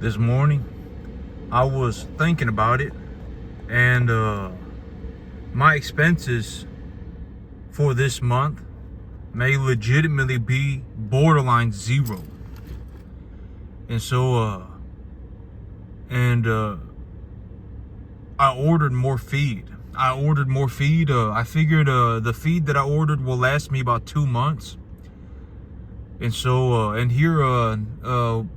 this morning. I was thinking about it, and my expenses for this month may legitimately be borderline zero. And so I ordered more feed. I figured the feed that I ordered will last me about 2 months. And so and here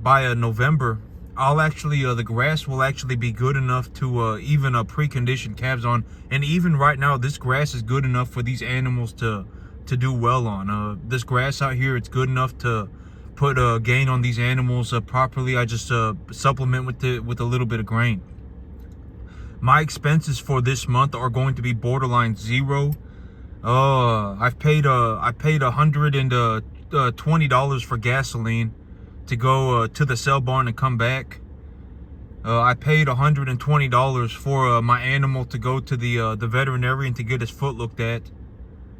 by November, I'll actually the grass will actually be good enough to even precondition calves on. And even right now, this grass is good enough for these animals to do well on. This grass out here, it's good enough to put gain on these animals properly. I just supplement with a little bit of grain. My expenses for this month are going to be borderline zero. I paid $120 for gasoline to go to the sale barn and come back. I paid $120 for my animal to go to the veterinarian to get his foot looked at.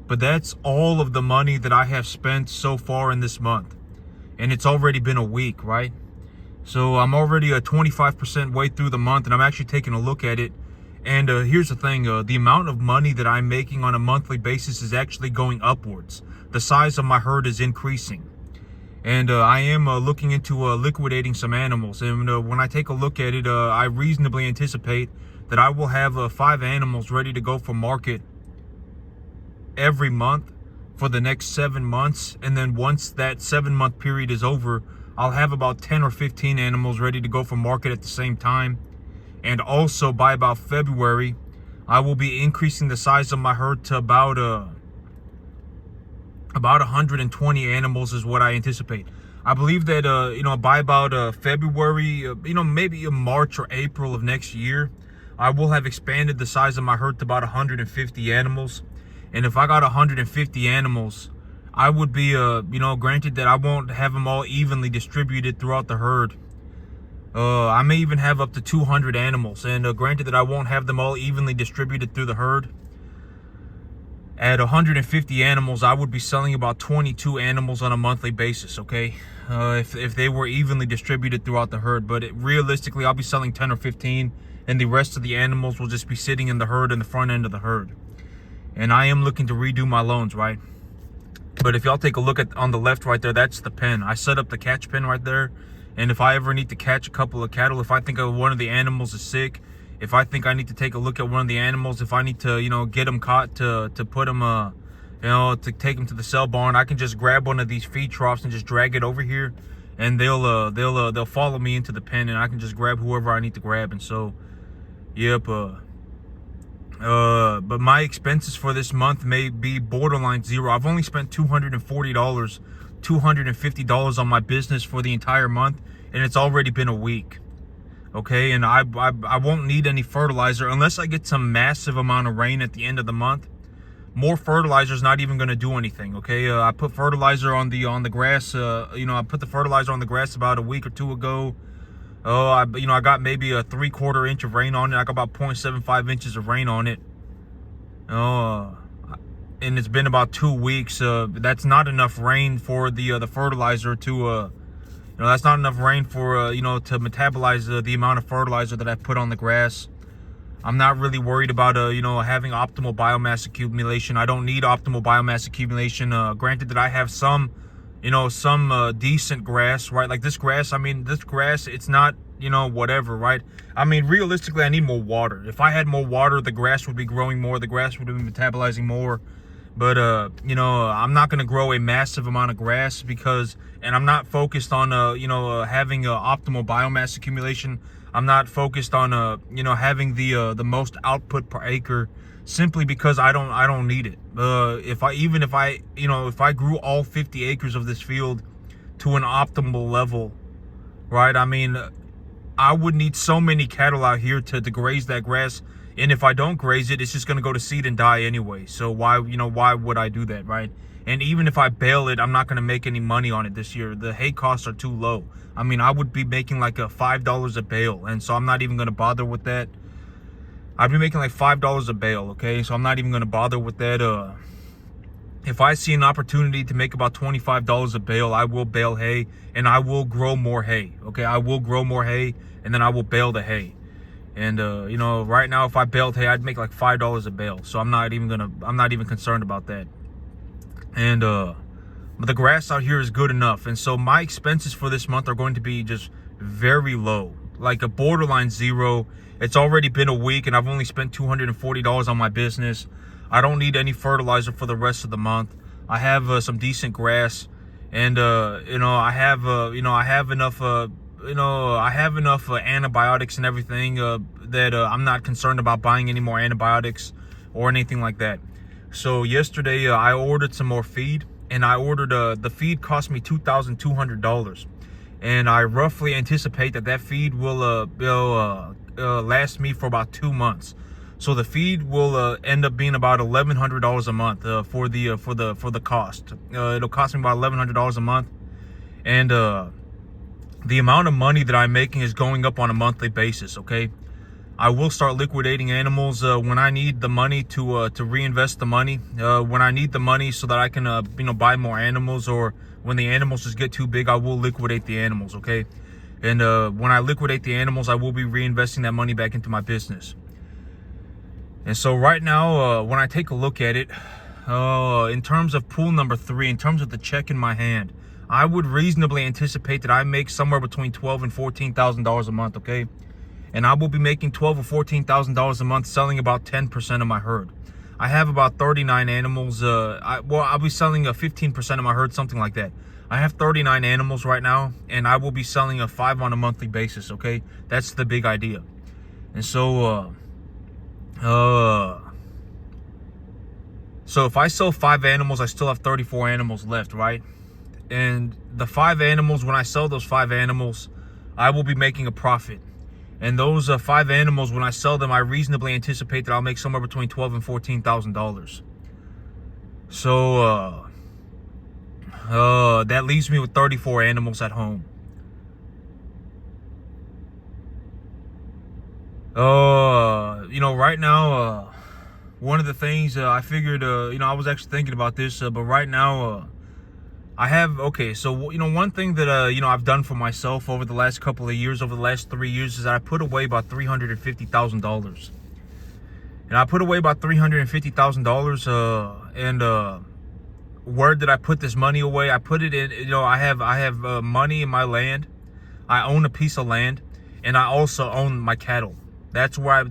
But that's all of the money that I have spent so far in this month, and it's already been a week, right? So I'm already 25% way through the month, and I'm actually taking a look at it. And here's the thing, the amount of money that I'm making on a monthly basis is actually going upwards. The size of my herd is increasing. And I am looking into liquidating some animals. And when I take a look at it, I reasonably anticipate that I will have 5 animals ready to go for market every month for the next 7 months. And then once that 7-month period is over, I'll have about 10 or 15 animals ready to go for market at the same time. And also by about February, I will be increasing the size of my herd to about 120 animals is what I anticipate. I believe that by about February, maybe in March or April of next year, I will have expanded the size of my herd to about 150 animals. And if I got 150 animals, I would be, granted that I won't have them all evenly distributed throughout the herd. I may even have up to 200 animals. And granted that I won't have them all evenly distributed through the herd. At 150 animals, I would be selling about 22 animals on a monthly basis, okay? If they were evenly distributed throughout the herd. But realistically, I'll be selling 10 or 15. And the rest of the animals will just be sitting in the herd in the front end of the herd. And I am looking to redo my loans, right? But if y'all take a look at on the left right there, that's the pen. I set up the catch pen right there. And if I ever need to catch a couple of cattle, if I think one of the animals is sick, if I think I need to take a look at one of the animals, if I need to, get them caught to put them, to take them to the sale barn, I can just grab one of these feed troughs and just drag it over here, and they'll follow me into the pen, and I can just grab whoever I need to grab. And so, yep. But my expenses for this month may be borderline zero. I've only spent $240, $250 on my business for the entire month, and it's already been a week. Okay, and I won't need any fertilizer unless I get some massive amount of rain at the end of the month. More fertilizer is not even going to do anything. Okay, I put fertilizer on the grass. I put the fertilizer on the grass about a week or two ago. I got maybe a 3/4 inch of rain on it. I got about 0.75 inches of rain on it. And it's been about 2 weeks. That's not enough rain for the fertilizer to that's not enough rain for to metabolize the amount of fertilizer that I put on the grass. I'm not really worried about having optimal biomass accumulation. I don't need optimal biomass accumulation. Granted that I have some decent grass, right? Like this grass, it's not, whatever, right? I mean, realistically, I need more water. If I had more water, the grass would be growing more. The grass would be metabolizing more. But, I'm not going to grow a massive amount of grass and I'm not focused on, having optimal biomass accumulation. I'm not focused on, having the most output per acre, simply because I don't need it. If I grew all 50 acres of this field to an optimal level, right? I mean, I would need so many cattle out here to graze that grass. And if I don't graze it, it's just going to go to seed and die anyway. So why would I do that, right? And even if I bale it, I'm not going to make any money on it this year. The hay costs are too low. I mean, I would be making like $5 a bale. And so I'm not even going to bother with that. I'd be making like $5 a bale, okay? So I'm not even going to bother with that. If I see an opportunity to make about $25 a bale, I will bale hay, and I will grow more hay. Okay, I will grow more hay, and then I will bale the hay. And you know, right now, if I baled hay, I'd make like $5 a bale. So I'm not even concerned about that. And the grass out here is good enough. And so my expenses for this month are going to be just very low, like a borderline zero. It's already been a week and I've only spent $240 on my business. I don't need any fertilizer for the rest of the month. I have some decent grass, and you know, I have enough antibiotics and everything that I'm not concerned about buying any more antibiotics or anything like that. So yesterday I ordered some more feed, and I ordered the feed cost me $2,200, and I roughly anticipate that feed will last me for about 2 months. So the feed will end up being about $1,100 a month for the cost. It'll cost me about $1,100 a month, and the amount of money that I'm making is going up on a monthly basis. Okay, I will start liquidating animals when I need the money to reinvest the money. When I need the money so that I can buy more animals, or when the animals just get too big, I will liquidate the animals. Okay, and when I liquidate the animals, I will be reinvesting that money back into my business. And so right now, when I take a look at it, in terms of pool number 3, in terms of the check in my hand, I would reasonably anticipate that I make somewhere between $12,000 and $14,000 a month. Okay, and I will be making $12,000 or $14,000 a month selling about 10% of my herd. I have about 39 animals. I'll be selling 15% of my herd, something like that. I have 39 animals right now, and I will be selling 5 on a monthly basis. Okay, that's the big idea. And so so if I sell 5 animals, I still have 34 animals left, right? And the 5 animals, when I sell those 5 animals, I will be making a profit. And those 5 animals, when I sell them, I reasonably anticipate that I'll make somewhere between $12,000 and $14,000. So that leaves me with 34 animals at home. You know, right now, one of the things I figured, I was actually thinking about this, but right now, I have, okay, so, one thing that, I've done for myself over the last couple of years, over the last 3 years, is that I put away about $350,000. And I put away about $350,000, and where did I put this money away? I put it in, I have money in my land. I own a piece of land, and I also own my cattle. That's where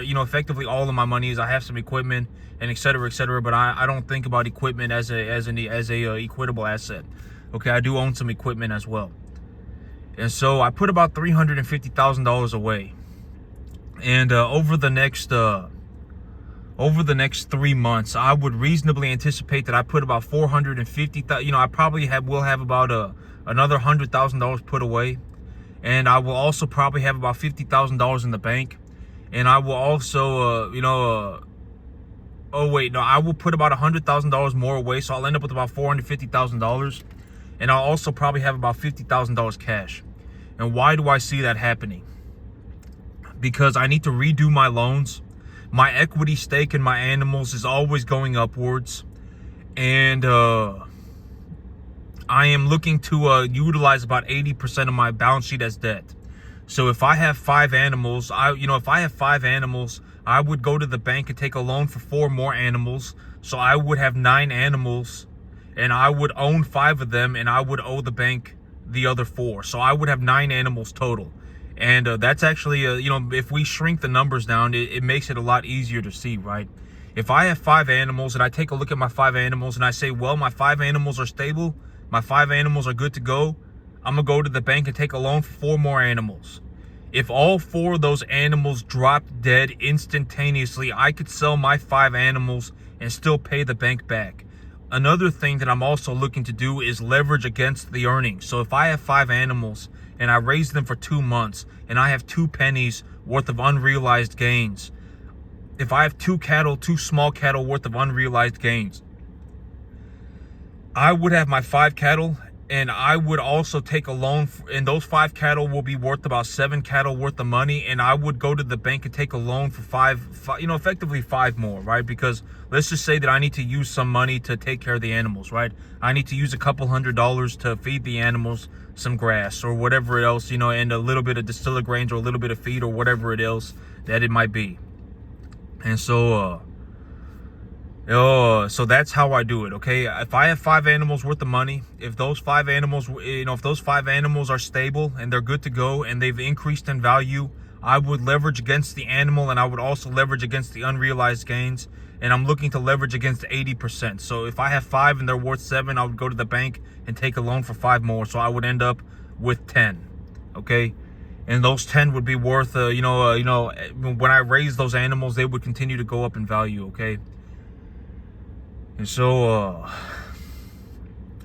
effectively all of my money is. I have some equipment and et cetera, but I don't think about equipment as a equitable asset. Okay, I do own some equipment as well. And so I put about $350,000 away. And over the next 3 months, I would reasonably anticipate that I put about $450,000. I probably will have about another $100,000 put away. And I will also probably have about $50,000 in the bank. And I will also, I will put about $100,000 more away. So I'll end up with about $450,000. And I'll also probably have about $50,000 cash. And why do I see that happening? Because I need to redo my loans. My equity stake in my animals is always going upwards. And I am looking to utilize about 80% of my balance sheet as debt. So if I have 5 animals, I would go to the bank and take a loan for 4 more animals. So I would have 9 animals, and I would own 5 of them, and I would owe the bank the other 4. So I would have 9 animals total. And that's actually, if we shrink the numbers down, it makes it a lot easier to see, right? If I have 5 animals and I take a look at my 5 animals and I say, well, my 5 animals are stable, my 5 animals are good to go, I'm going to go to the bank and take a loan for 4 more animals. If all 4 of those animals dropped dead instantaneously, I could sell my 5 animals and still pay the bank back. Another thing that I'm also looking to do is leverage against the earnings. So if I have 5 animals and I raise them for 2 months and I have 2 pennies worth of unrealized gains, if I have 2 small cattle worth of unrealized gains, I would have my 5 cattle And I would also take a loan, and those 5 cattle will be worth about 7 cattle worth of money. And I would go to the bank and take a loan for five, effectively 5 more, right? Because let's just say that I need to use some money to take care of the animals, right? I need to use a couple $100 to feed the animals some grass or whatever else, and a little bit of distiller grains or a little bit of feed or whatever it else that it might be. And so, so that's how I do it, okay? If I have 5 animals worth of money, if those 5 animals, are stable and they're good to go and they've increased in value, I would leverage against the animal, and I would also leverage against the unrealized gains. And I'm looking to leverage against 80%. So if I have 5 and they're worth 7, I would go to the bank and take a loan for 5 more. So I would end up with 10, okay? And those 10 would be worth, when I raise those animals, they would continue to go up in value, okay? And so,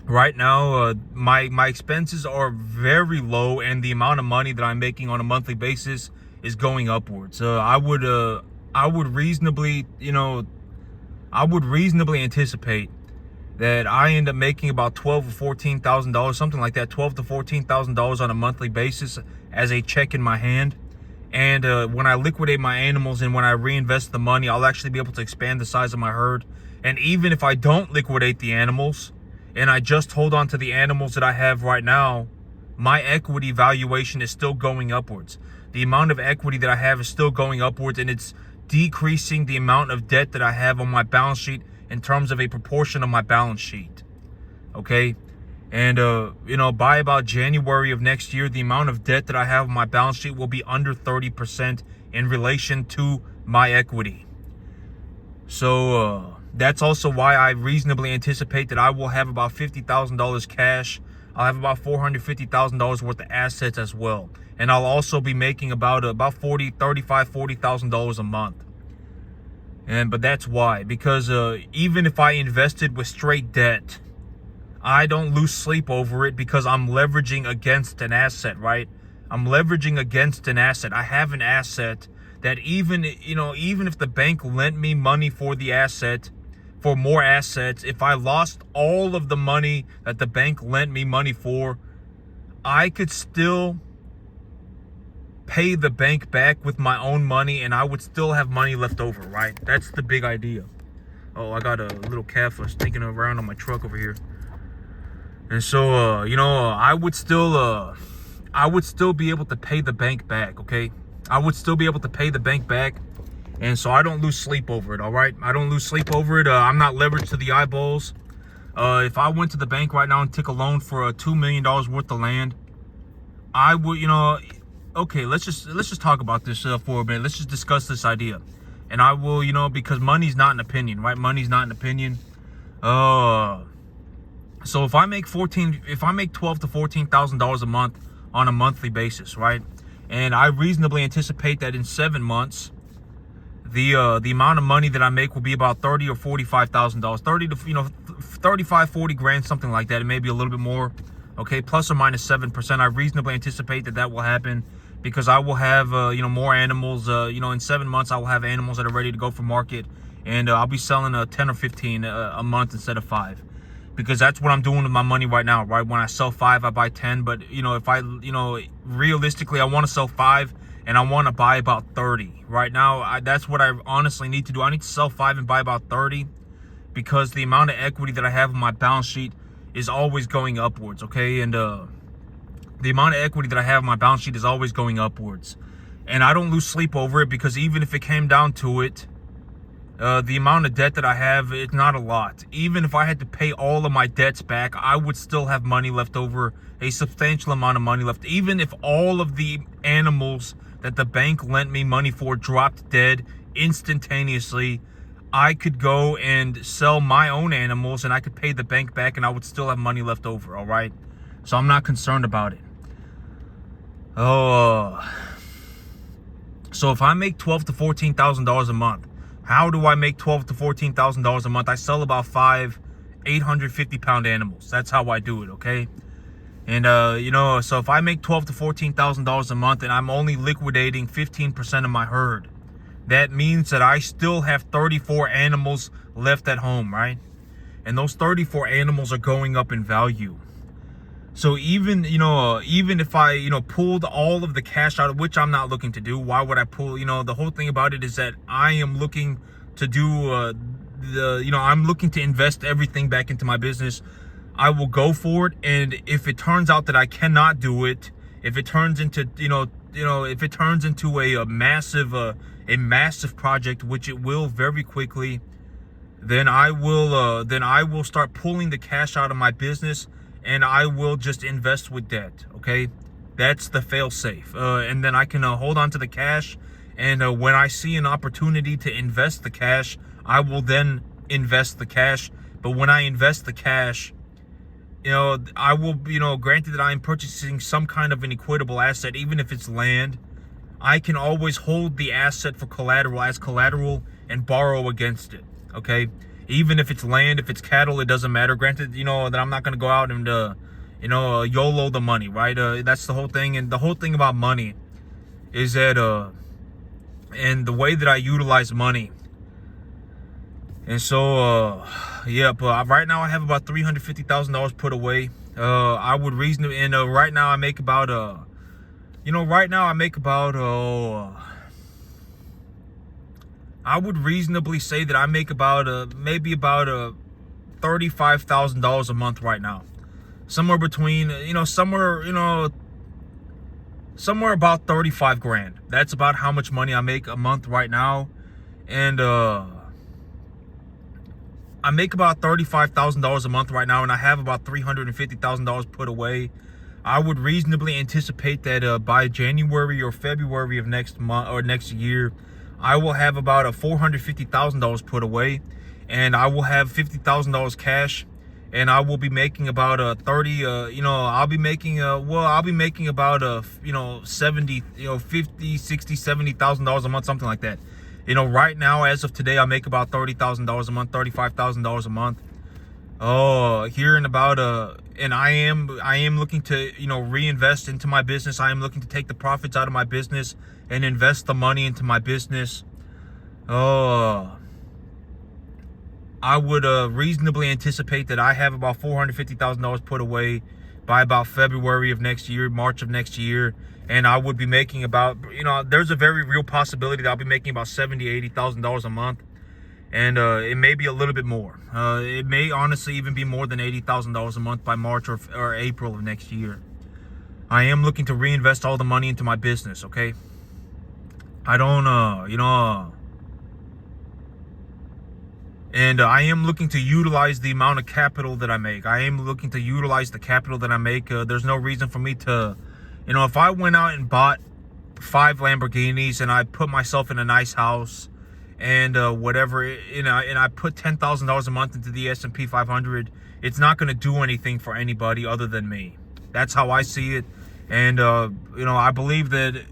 right now, my expenses are very low, and the amount of money that I'm making on a monthly basis is going upwards. I would reasonably anticipate that I end up making about $12,000 or $14,000, something like that, $12,000 to $14,000 on a monthly basis as a check in my hand. And when I liquidate my animals and when I reinvest the money, I'll actually be able to expand the size of my herd. And even if I don't liquidate the animals and I just hold on to the animals that I have right now, my equity valuation is still going upwards. The amount of equity that I have is still going upwards, and it's decreasing the amount of debt that I have on my balance sheet in terms of a proportion of my balance sheet. Okay? And, by about January of next year, the amount of debt that I have on my balance sheet will be under 30% in relation to my equity. So, that's also why I reasonably anticipate that I will have about $50,000 cash. I'll have about $450,000 worth of assets as well. And I'll also be making about $40,000 a month. But that's why, because even if I invested with straight debt, I don't lose sleep over it because I'm leveraging against an asset, right? I'm leveraging against an asset. I have an asset that even if the bank lent me money for the asset, for more assets, if I lost all of the money that the bank lent me money for, I could still pay the bank back with my own money, and I would still have money left over, right? That's the big idea. Oh, I got a little calf stinking around on my truck over here. And so, I would still be able to pay the bank back, okay? I would still be able to pay the bank back. And so I don't lose sleep over it, all right? I don't lose sleep over it. I'm not leveraged to the eyeballs. If I went to the bank right now and took a loan for $2 million worth of land, I would, okay, let's just talk about this for a minute. Let's just discuss this idea. And I will, because money's not an opinion, right? Money's not an opinion. So if I make $12,000 to $14,000 a month on a monthly basis, right? And I reasonably anticipate that in 7 months, the amount of money that I make will be about $30,000 or $45,000, 35, 40 grand, something like that. It may be a little bit more, okay, plus or minus 7%. I reasonably anticipate that will happen because I will have more animals. In 7 months I will have animals that are ready to go for market, and I'll be selling 10 or 15 a month instead of 5. Because that's what I'm doing with my money right now, right? When I sell 5, I buy 10. But, if I, realistically, I want to sell 5 and I want to buy about 30. Right now, that's what I honestly need to do. I need to sell 5 and buy about 30 because the amount of equity that I have on my balance sheet is always going upwards, okay? And the amount of equity that I have on my balance sheet is always going upwards. And I don't lose sleep over it because even if it came down to it, the amount of debt that I have, it's not a lot. Even if I had to pay all of my debts back, I would still have money left over, a substantial amount of money left. Even if all of the animals that the bank lent me money for dropped dead instantaneously, I could go and sell my own animals and I could pay the bank back and I would still have money left over, all right? So I'm not concerned about it. So if I make $12,000 to $14,000 a month, how do I make $12,000 to $14,000 a month? I sell about 5 850-pound animals. That's how I do it, okay? And, so if I make $12,000 to $14,000 a month and I'm only liquidating 15% of my herd, that means that I still have 34 animals left at home, right? And those 34 animals are going up in value. So even, even if I, pulled all of the cash out, of which I'm not looking to do, why would I pull, the whole thing about it is that I am looking to do, I'm looking to invest everything back into my business. I will go for it. And if it turns out that I cannot do it, if it turns into, if it turns into a massive project, which it will very quickly, then I will start pulling the cash out of my business, and I will just invest with debt. Okay, that's the fail safe. And then I can hold on to the cash, and when I see an opportunity to invest the cash, I will then invest the cash. But when I invest the cash, I will, granted that I am purchasing some kind of an equitable asset, even if it's land, I can always hold the asset for collateral as collateral and borrow against it. Okay, even if it's land, if it's cattle, it doesn't matter. Granted, that I'm not going to go out and YOLO the money, right? That's the whole thing. And the whole thing about money is that and the way that I utilize money. And so yeah, but right now I have about $350,000 put away. I would reasonably, and right now I make about I would reasonably say that I make about maybe about $35,000 a month right now. Somewhere between, somewhere about 35 grand. That's about how much money I make a month right now. And I make about $35,000 a month right now, and I have about $350,000 put away. I would reasonably anticipate that by January or February of next month or next year, I will have about $450,000 put away, and I will have $50,000 cash, and I will be making about I'll be making about 70, 50, 60, $70,000 a month, something like that. Right now, as of today, I make about $30,000 a month, $35,000 a month. Here in about and I am looking to reinvest into my business. I am looking to take the profits out of my business and invest the money into my business. I would reasonably anticipate that I have about $450,000 put away by about February of next year, March of next year. And I would be making about, there's a very real possibility that I'll be making about $70,000, $80,000 a month. And it may be a little bit more. It may honestly even be more than $80,000 a month by March or April of next year. I am looking to reinvest all the money into my business, okay? I don't, and I am looking to utilize the amount of capital that I make. I am looking to utilize the capital that I make. There's no reason for me to, if I went out and bought 5 Lamborghinis and I put myself in a nice house and whatever, and I put $10,000 a month into the S&P 500, it's not going to do anything for anybody other than me. That's how I see it. And I believe that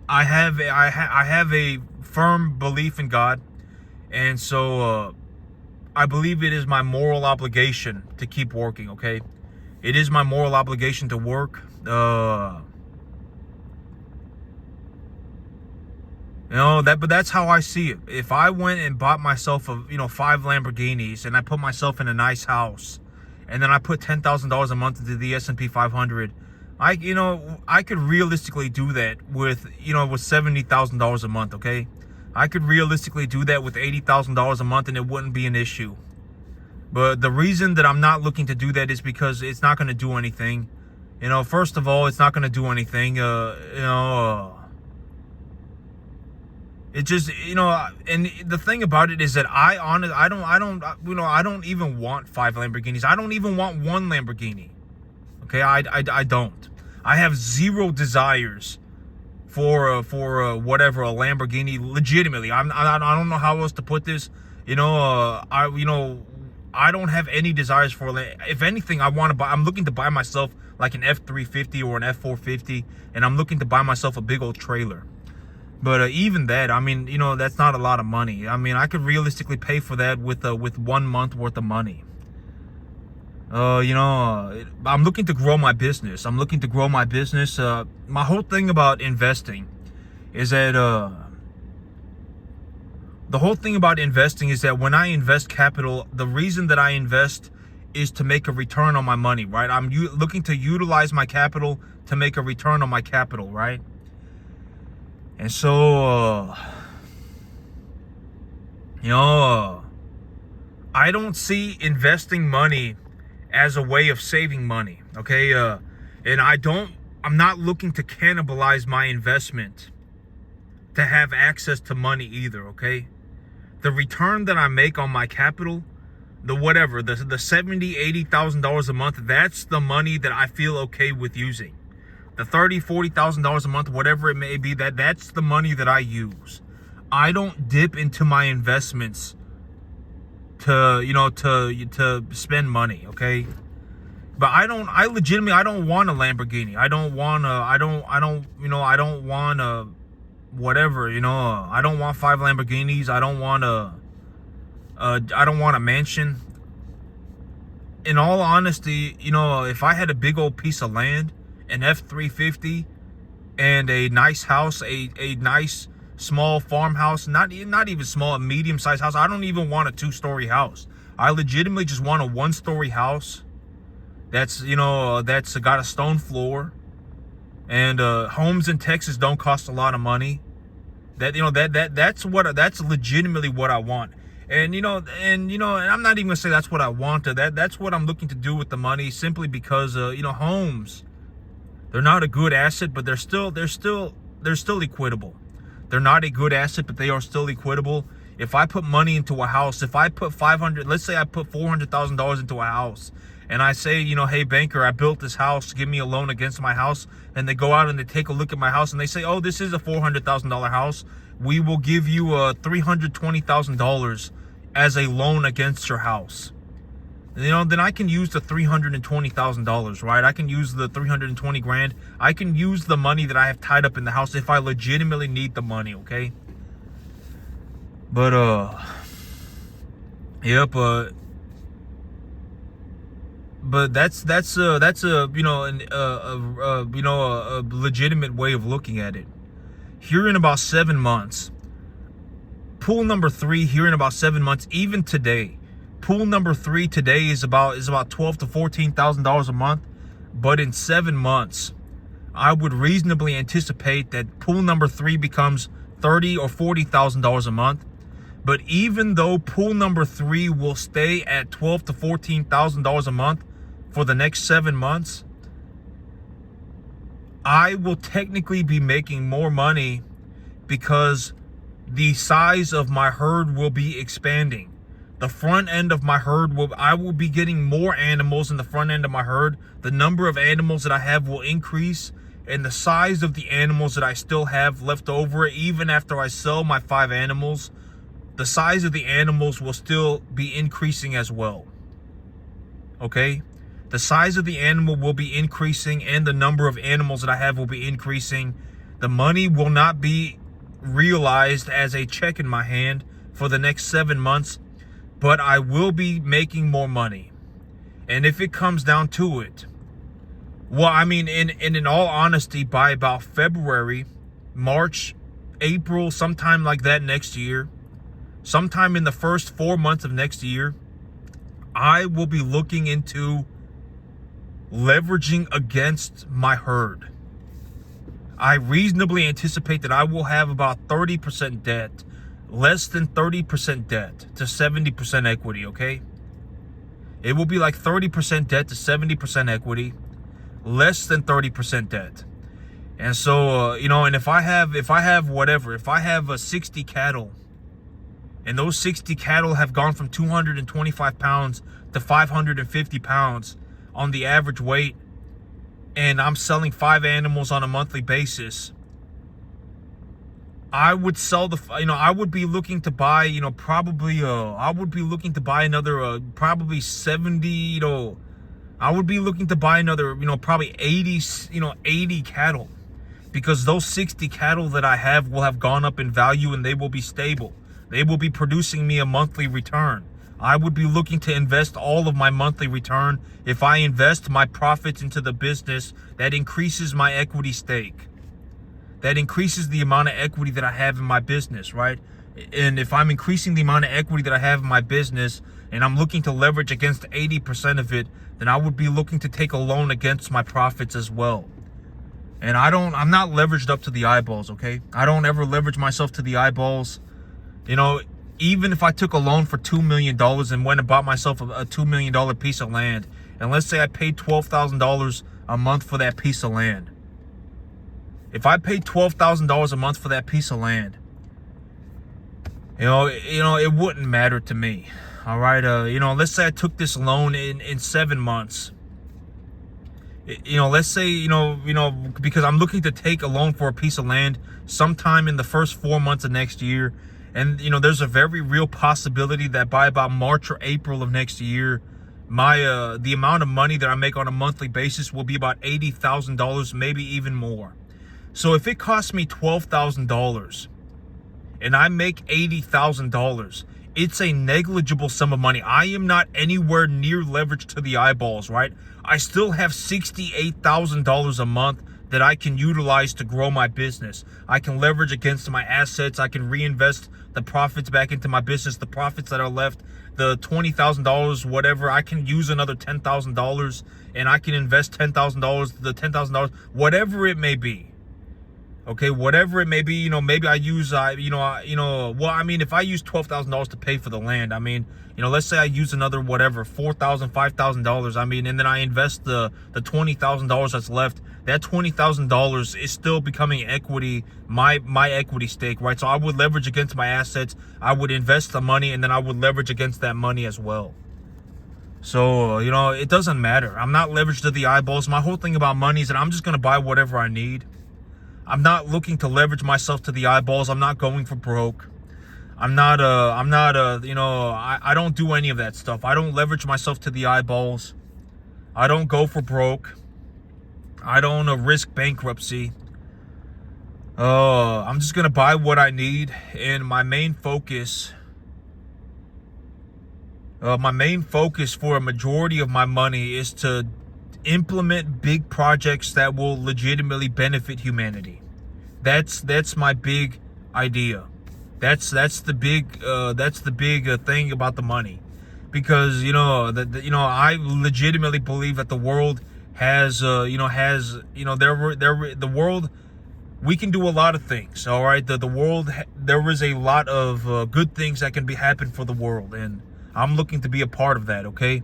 I have a firm belief in God, and so I believe it is my moral obligation to keep working. Okay, it is my moral obligation to work. But that's how I see it. If I went and bought myself 5 Lamborghinis and I put myself in a nice house, and then I put $10,000 a month into the S&P 500, I could realistically do that with $70,000 a month. Okay, I could realistically do that with $80,000 a month, and it wouldn't be an issue. But the reason that I'm not looking to do that is because it's not going to do anything. First of all, it's not going to do anything. It just, and the thing about it is that I don't even want 5 Lamborghinis. I don't even want 1 Lamborghini. Okay, I don't. I have zero desires for whatever, a Lamborghini. Legitimately, I don't know how else to put this. I don't have any desires for. If anything, I'm looking to buy myself like an F350 or an F450, and I'm looking to buy myself a big old trailer. But even that, that's not a lot of money. I could realistically pay for that with 1 month worth of money. I'm looking to grow my business. My whole thing about investing is that when I invest capital, the reason that I invest is to make a return on my money, right? I'm looking to utilize my capital to make a return on my capital, right? And so, I don't see investing money as a way of saving money, okay? And I'm not looking to cannibalize my investment to have access to money either, okay? The return that I make on my capital, the $70,000, $80,000 a month, that's the money that I feel okay with using. The $30,000, $40,000 a month, whatever it may be, that's the money that I use. I don't dip into my investments to spend money, okay? But I don't want a Lamborghini. I don't want a whatever, I don't want 5 Lamborghinis. I don't want a mansion. In all honesty, if I had a big old piece of land, an F-350, and a nice house, a nice small farmhouse, not even small, a medium-sized house. I don't even want a 2-story house. I legitimately just want a 1-story house that's got a stone floor. And homes in Texas don't cost a lot of money. That's legitimately what I want. And and I'm not even gonna say that's what I want. That's what I'm looking to do with the money, simply because homes, they're not a good asset, but they're still equitable. They're not a good asset, but they are still equitable. If I put money into a house, if I put let's say I put $400,000 into a house, and I say, hey banker, I built this house, give me a loan against my house, and they go out and they take a look at my house and they say, oh, this is a $400,000 house. We will give you $320,000 as a loan against your house. Then I can use the $320,000, right? I can use the 320 grand. I can use the money that I have tied up in the house if I legitimately need the money, okay? But but that's a legitimate way of looking at it. Here in about 7 months, pool number 3 here in about 7 months, even today, pool number 3 today is about $12,000 to $14,000 a month. But in 7 months, I would reasonably anticipate that pool number 3 becomes $30,000 or $40,000 a month. But even though pool number 3 will stay at $12,000 to $14,000 a month for the next 7 months, I will technically be making more money because the size of my herd will be expanding. The front end of my herd I will be getting more animals in the front end of my herd. The number of animals that I have will increase, and the size of the animals that I still have left over, even after I sell my 5 animals, the size of the animals will still be increasing as well. Okay? The size of the animal will be increasing, and the number of animals that I have will be increasing. The money will not be realized as a check in my hand for the next 7 months, but I will be making more money. And if it comes down to it, well, I mean, in all honesty, by about February, March, April, sometime like that next year, sometime in the first 4 months of next year, I will be looking into leveraging against my herd. I reasonably anticipate that I will have about 30% debt, less than 30% debt to 70% equity, okay? It will be like 30% debt to 70% equity, less than 30% debt. And so, and if I have 60 cattle, and those 60 cattle have gone from 225 pounds to 550 pounds on the average weight, and I'm selling 5 animals on a monthly basis, I would sell I would be looking to buy, I would be looking to buy another, probably 70, I would be looking to buy another, probably 80 cattle, because those 60 cattle that I have will have gone up in value and they will be stable. They will be producing me a monthly return. I would be looking to invest all of my monthly return. If I invest my profits into the business, that increases my equity stake. That increases the amount of equity that I have in my business, right? And if I'm increasing the amount of equity that I have in my business, and I'm looking to leverage against 80% of it, then I would be looking to take a loan against my profits as well. And I'm not leveraged up to the eyeballs, okay? I don't ever leverage myself to the eyeballs. You know, even if I took a loan for $2 million and went and bought myself a $2 million piece of land, and let's say I paid $12,000 a month for that piece of land. If I paid $12,000 a month for that piece of land, you know, it wouldn't matter to me. All right, let's say I took this loan in 7 months. Let's say, because I'm looking to take a loan for a piece of land sometime in the first 4 months of next year. And, there's a very real possibility that by about March or April of next year, the amount of money that I make on a monthly basis will be about $80,000, maybe even more. So if it costs me $12,000 and I make $80,000, it's a negligible sum of money. I am not anywhere near leveraged to the eyeballs, right? I still have $68,000 a month that I can utilize to grow my business. I can leverage against my assets. I can reinvest the profits back into my business. The profits that are left, the $20,000, whatever, I can use another $10,000 and I can invest $10,000, the $10,000, whatever it may be. Okay, whatever it may be, maybe I use, if I use $12,000 to pay for the land, let's say I use another, whatever, $4,000, $5,000, and then I invest the $20,000 that's left. That $20,000 is still becoming equity, my equity stake, right? So I would leverage against my assets. I would invest the money, and then I would leverage against that money as well. So, it doesn't matter. I'm not leveraged to the eyeballs. My whole thing about money is that I'm just going to buy whatever I need. I'm not looking to leverage myself to the eyeballs. I'm not going for broke. I don't do any of that stuff. I don't leverage myself to the eyeballs. I don't go for broke. I don't risk bankruptcy. I'm just going to buy what I need. And my main focus for a majority of my money is to implement big projects that will legitimately benefit humanity. That's my big idea. That's the big thing about the money, because I legitimately believe that the world has the world, we can do a lot of things. All right, the world, there is a lot of good things that can happen for the world, and I'm looking to be a part of that. Okay.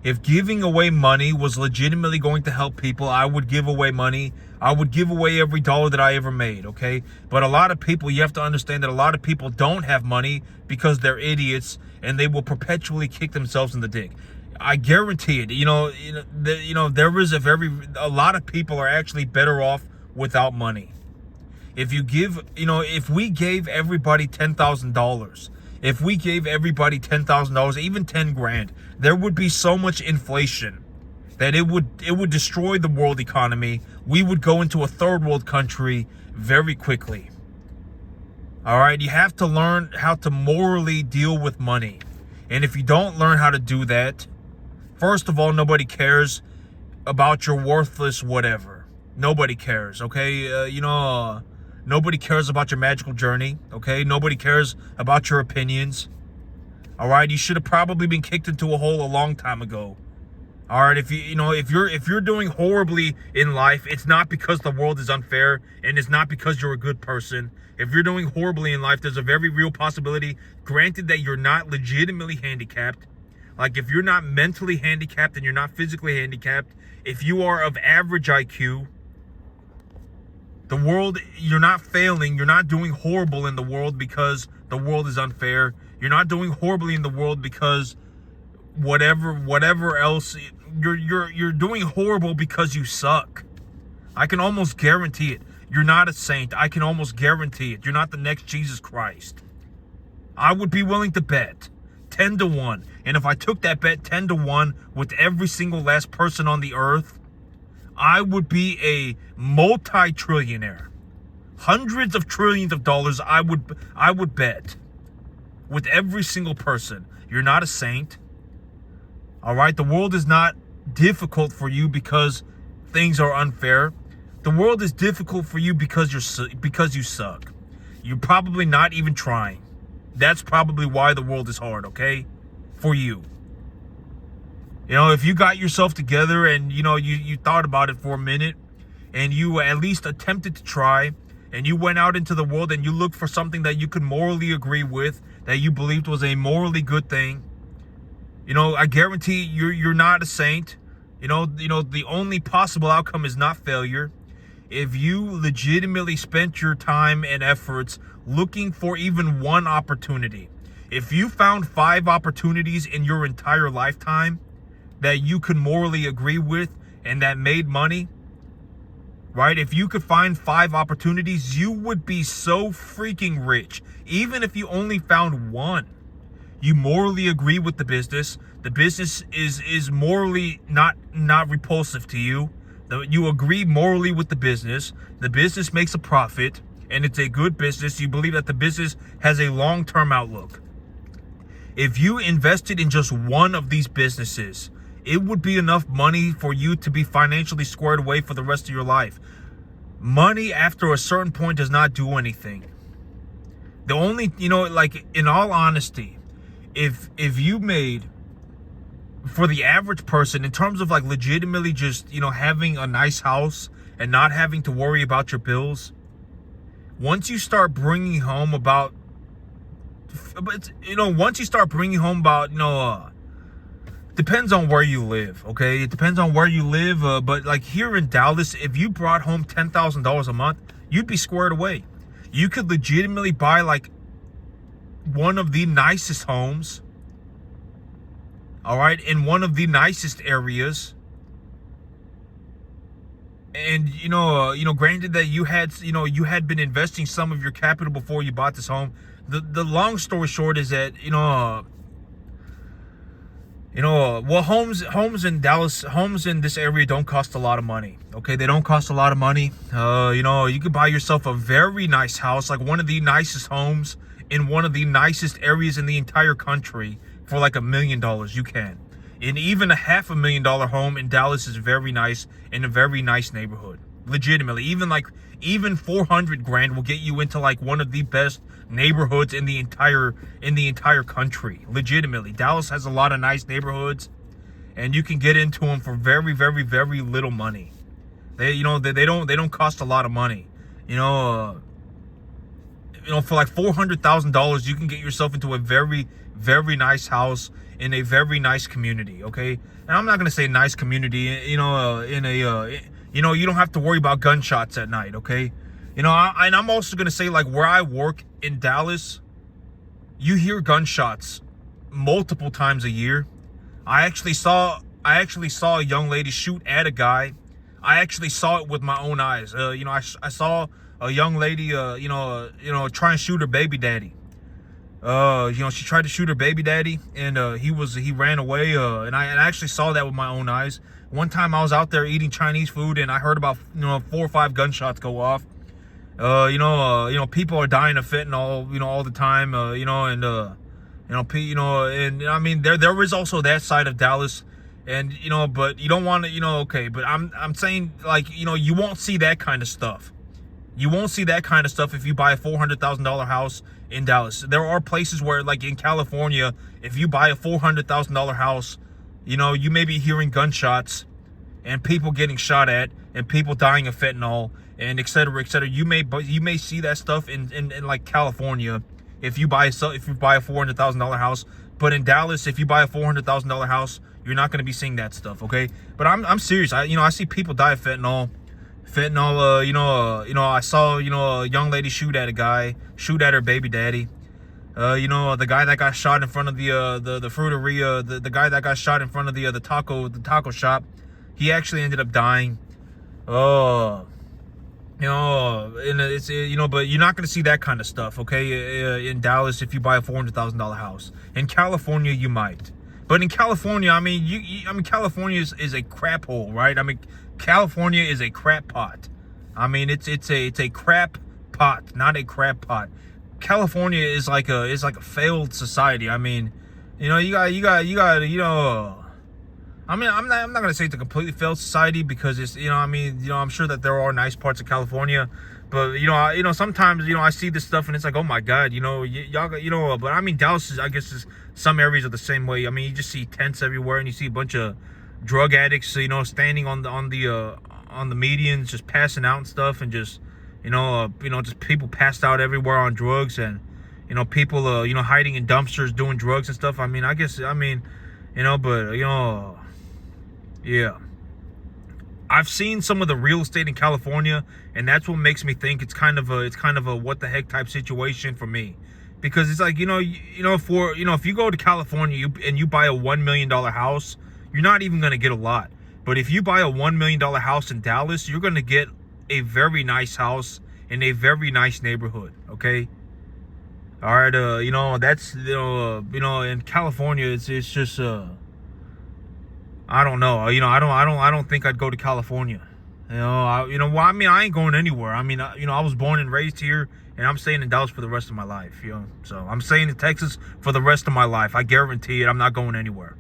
If giving away money was legitimately going to help people, I would give away money. I would give away every dollar that I ever made, okay? But a lot of people, you have to understand that a lot of people don't have money because they're idiots and they will perpetually kick themselves in the dick. I guarantee it. There is a lot of people are actually better off without money. If we gave everybody $10,000, if we gave everybody $10,000, even 10 grand, there would be so much inflation that it would destroy the world economy. We would go into a third world country very quickly. All right, you have to learn how to morally deal with money. And if you don't learn how to do that, first of all, nobody cares about your worthless whatever. Nobody cares, okay? Nobody cares about your magical journey, okay? Nobody cares about your opinions. All right, you should have probably been kicked into a hole a long time ago. All right, if you're doing horribly in life, it's not because the world is unfair, and it's not because you're a good person. If you're doing horribly in life, there's a very real possibility, granted that you're not legitimately handicapped. Like, if you're not mentally handicapped and you're not physically handicapped, if you are of average IQ, the world, you're not failing. You're not doing horrible in the world because the world is unfair. You're not doing horribly in the world because whatever else. You're doing horrible because you suck. I can almost guarantee it. You're not a saint. I can almost guarantee it. You're not the next Jesus Christ. I would be willing to bet 10 to 1. And if I took that bet 10 to 1 with every single last person on the earth, I would be a multi-trillionaire. Hundreds of trillions of dollars I would bet with every single person. You're not a saint. All right? The world is not difficult for you because things are unfair. The world is difficult for you because you suck. You're probably not even trying. That's probably why the world is hard, okay? For you. You know, if you got yourself together and, you know, you thought about it for a minute and you at least attempted to try, and you went out into the world and you looked for something that you could morally agree with, that you believed was a morally good thing, you know, I guarantee you're not a saint. You know, the only possible outcome is not failure. If you legitimately spent your time and efforts looking for even one opportunity, if you found 5 opportunities in your entire lifetime that you could morally agree with and that made money, right? If you could find 5 opportunities, you would be so freaking rich. Even if you only found one, you morally agree with the business is morally not repulsive to you. You agree morally with the business makes a profit, and it's a good business. You believe that the business has a long-term outlook. If you invested in just one of these businesses, it would be enough money for you to be financially squared away for the rest of your life. Money after a certain point does not do anything. The only, you know, like, in all honesty, if you made, for the average person, in terms of like legitimately just, you know, having a nice house and not having to worry about your bills, once you start bringing home about, you know, depends on where you live, okay? It depends on where you live, but like here in Dallas, if you brought home $10,000 a month, you'd be squared away. You could legitimately buy like one of the nicest homes, all right, in one of the nicest areas. And granted that you had been investing some of your capital before you bought this home. The long story short is that homes in Dallas, homes in this area don't cost a lot of money. Okay, they don't cost a lot of money. You could buy yourself a very nice house, like one of the nicest homes in one of the nicest areas in the entire country for like $1 million. You can. And even a $500,000 home in Dallas is very nice, in a very nice neighborhood. Legitimately, even 400 grand will get you into like one of the best neighborhoods in the entire country. Legitimately, Dallas has a lot of nice neighborhoods, and you can get into them for very, very, very little money. They don't cost a lot of money. For like $400,000, you can get yourself into a very, very nice house in a very nice community. Okay, and I'm not gonna say nice community. You don't have to worry about gunshots at night. Okay, and I'm also gonna say, like, where I work in Dallas, you hear gunshots multiple times a year. I actually saw a young lady shoot at a guy. I actually saw it with my own eyes. I saw a young lady, try and shoot her baby daddy. She tried to shoot her baby daddy, and he ran away. And I actually saw that with my own eyes. One time I was out there eating Chinese food, and I heard about 4 or 5 gunshots go off. People are dying of fentanyl, all the time. And I mean, there is also that side of Dallas, and but you don't want to, okay. But I'm saying, like, you won't see that kind of stuff. You won't see that kind of stuff if you buy a $400,000 house in Dallas. There are places where, like in California, if you buy a $400,000 house, you may be hearing gunshots and people getting shot at and people dying of fentanyl and et cetera, et cetera. You may see that stuff in like California if you buy a $400,000 house. But in Dallas, if you buy a $400,000 house, you're not going to be seeing that stuff. Okay, but I'm serious. I see people die of fentanyl. I saw, a young lady shoot at her baby daddy. The guy that got shot in front of the fruiteria, the guy that got shot in front of the taco shop, he actually ended up dying. And it's, but you're not going to see that kind of stuff, okay, in Dallas if you buy a $400,000 house. In California, you might. But in California, California is a crap hole, right? California is a crap pot. It's a crap pot, not a crap pot. California is like a failed society. You got I'm not gonna say it's a completely failed society, because it's, I'm sure that there are nice parts of California, but sometimes, I see this stuff and it's like, oh my God, y'all, but I mean, Dallas is, I guess, some areas are the same way. I mean, you just see tents everywhere, and you see a bunch of drug addicts, standing on the medians, just passing out and stuff, and just, just people passed out everywhere on drugs, and people, hiding in dumpsters doing drugs and stuff. I mean, I guess, but yeah. I've seen some of the real estate in California, and that's what makes me think it's kind of a what the heck type situation for me, because it's like, if you go to California and you buy a $1 million house, you're not even gonna get a lot. But if you buy a $1 million house in Dallas, you're gonna get a very nice house in a very nice neighborhood. Okay. All right. That's in California, it's just I don't know. I don't think I'd go to California. Well, I mean, I ain't going anywhere. I mean, I was born and raised here, and I'm staying in Dallas for the rest of my life. So I'm staying in Texas for the rest of my life. I guarantee it. I'm not going anywhere.